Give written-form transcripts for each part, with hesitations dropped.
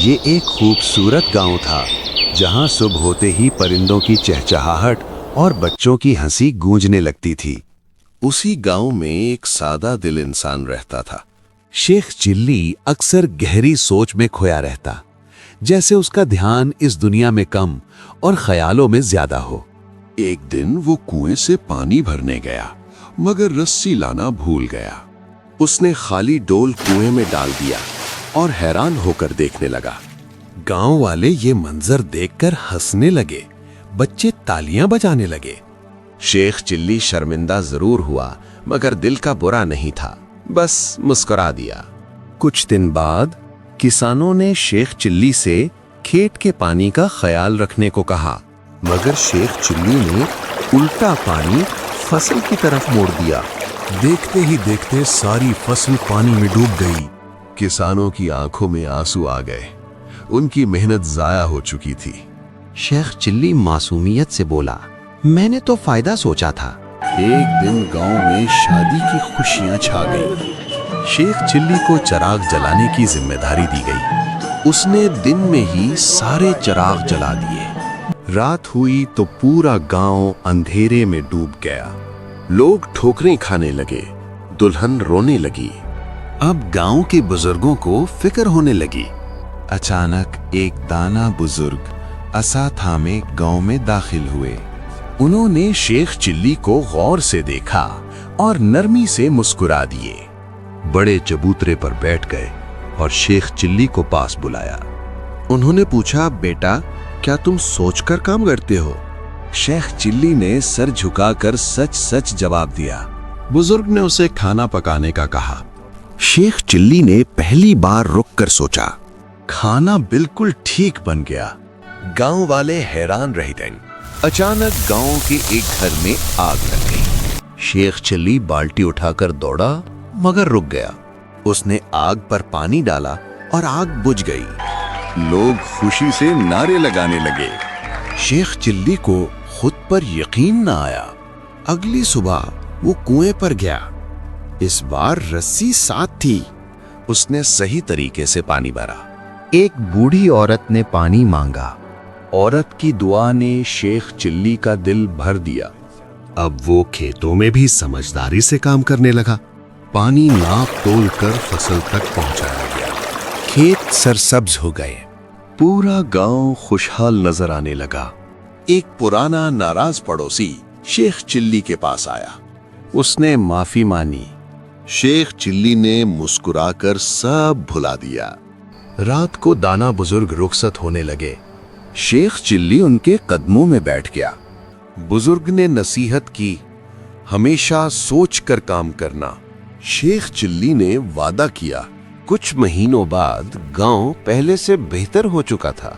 یہ ایک خوبصورت گاؤں تھا جہاں صبح ہوتے ہی پرندوں کی چہچہاہٹ اور بچوں کی ہنسی گونجنے لگتی تھی۔ اسی گاؤں میں ایک سادہ دل انسان رہتا تھا۔ شیخ چلی اکثر گہری سوچ میں کھویا رہتا، جیسے اس کا دھیان اس دنیا میں کم اور خیالوں میں زیادہ ہو۔ ایک دن وہ کنویں سے پانی بھرنے گیا مگر رسی لانا بھول گیا۔ اس نے خالی ڈول کنویں میں ڈال دیا اور حیران ہو کر دیکھنے لگا۔ گاؤں والے یہ منظر دیکھ کر ہنسنے لگے، بچے تالیاں بجانے لگے۔ شیخ چلی شرمندہ ضرور ہوا مگر دل کا برا نہیں تھا، بس مسکرا دیا۔ کچھ دن بعد کسانوں نے شیخ چلی سے کھیت کے پانی کا خیال رکھنے کو کہا، مگر شیخ چلی نے الٹا پانی فصل کی طرف موڑ دیا۔ دیکھتے ہی دیکھتے ساری فصل پانی میں ڈوب گئی۔ کسانوں کی آنکھوں میں آنسو آ گئے، ان کی محنت ضائع ہو چکی تھی۔ شیخ چلی معصومیت سے بولا، میں نے تو فائدہ سوچا تھا۔ ایک دن گاؤں میں شادی کی خوشیاں چھا گئیں۔ شیخ چلی کو چراغ جلانے کی ذمہ داری دی گئی۔ اس نے دن میں ہی سارے چراغ جلا دیے۔ رات ہوئی تو پورا گاؤں اندھیرے میں ڈوب گیا۔ لوگ ٹھوکریں کھانے لگے، دلہن رونے لگی۔ اب گاؤں کے بزرگوں کو فکر ہونے لگی۔ اچانک ایک دانا بزرگ عصا تھامے گاؤں میں داخل ہوئے۔ انہوں نے شیخ چلی کو غور سے دیکھا اور نرمی سے مسکرا دیے۔ بڑے چبوترے پر بیٹھ گئے اور شیخ چلی کو پاس بلایا۔ انہوں نے پوچھا، بیٹا کیا تم سوچ کر کام کرتے ہو؟ شیخ چلی نے سر جھکا کر سچ سچ جواب دیا۔ بزرگ نے اسے کھانا پکانے کا کہا۔ شیخ چلی نے پہلی بار رک کر سوچا۔ کھانا بالکل ٹھیک بن گیا۔ گاؤں والے حیران رہ گئے۔ اچانک گاؤں کے ایک گھر میں آگ لگ گئی۔ شیخ چلی بالٹی اٹھا کر دوڑا مگر رک گیا۔ اس نے آگ پر پانی ڈالا اور آگ بجھ گئی۔ لوگ خوشی سے نعرے لگانے لگے۔ شیخ چلی کو خود پر یقین نہ آیا۔ اگلی صبح وہ کنویں پر گیا۔ اس بار رسی ساتھ تھی۔ اس نے صحیح طریقے سے پانی بھرا۔ ایک بوڑھی عورت نے پانی مانگا۔ عورت کی دعا نے شیخ چلی کا دل بھر دیا۔ اب وہ کھیتوں میں بھی سمجھداری سے کام کرنے لگا۔ پانی ناپ تول کر فصل تک پہنچایا گیا۔ کھیت سرسبز ہو گئے۔ پورا گاؤں خوشحال نظر آنے لگا۔ ایک پرانا ناراض پڑوسی شیخ چلی کے پاس آیا۔ اس نے معافی مانی۔ شیخ چلی نے مسکرا کر سب بھلا دیا۔ رات کو دانا بزرگ رخصت ہونے لگے۔ شیخ چلی ان کے قدموں میں بیٹھ گیا۔ بزرگ نے نصیحت کی، ہمیشہ سوچ کر کام کرنا۔ شیخ چلی نے وعدہ کیا۔ کچھ مہینوں بعد گاؤں پہلے سے بہتر ہو چکا تھا۔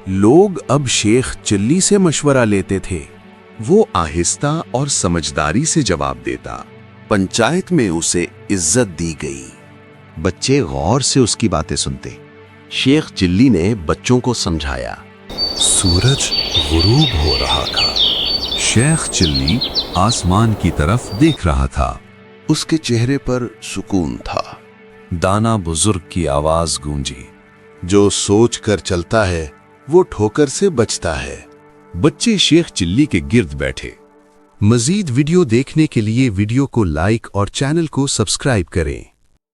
لوگ اب شیخ چلی سے مشورہ لیتے تھے۔ وہ آہستہ اور سمجھداری سے جواب دیتا۔ پنچایت میں اسے عزت دی گئی۔ بچے غور سے اس کی باتیں سنتے۔ شیخ چلی نے بچوں کو سمجھایا۔ سورج غروب ہو رہا تھا۔ شیخ چلی آسمان کی طرف دیکھ رہا تھا۔ اس کے چہرے پر سکون تھا۔ دانا بزرگ کی آواز گونجی، جو سوچ کر چلتا ہے وہ ٹھوکر سے بچتا ہے۔ بچے شیخ چلی کے گرد بیٹھے۔ مزید ویڈیو دیکھنے کے لیے ویڈیو کو لائک اور چینل کو سبسکرائب کریں۔